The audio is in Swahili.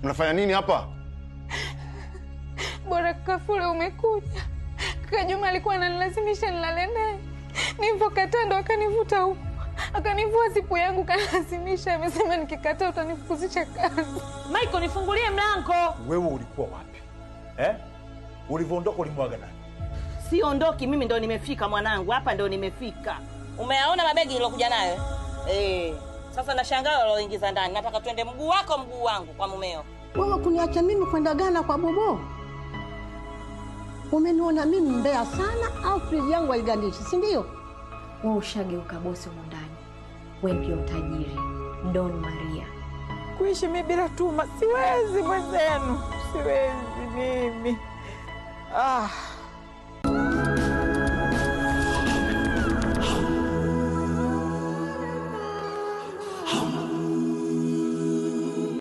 Mnafanya nini hapa? Bora Kafule umekuja. Kaka Juma alikuwa ananilazimisha nilale naye. Nilipokataa ndo akanivuta huko. Akanivua zipu yangu kanilazimisha. Amesema nikikataa utanifukuzisha kazi. Michael, nifungulie mlango. Wewe ulikuwa wapi? Ulivyoondoka ulimwaga nani? Siondoki, mimi ndo nimefika mwanangu. Hapa ndo nimefika. Umeyaona mabegi nilokuja nayo? Sasa nashangaa waloingiza ndani. Nataka twende mguu wako mguu wangu kwa mumeo. Wewe kuniacha mimi kwenda Ghana kwa bobo? Umeniona mimi mbea sana au friji yangu haigandishi, si ndio? Wewe ushageuka bosi huko ndani. Wewe ndio tajiri, Don Maria. Kuishi mimi bila Tuma siwezi mwenzenu. Siwezi mimi.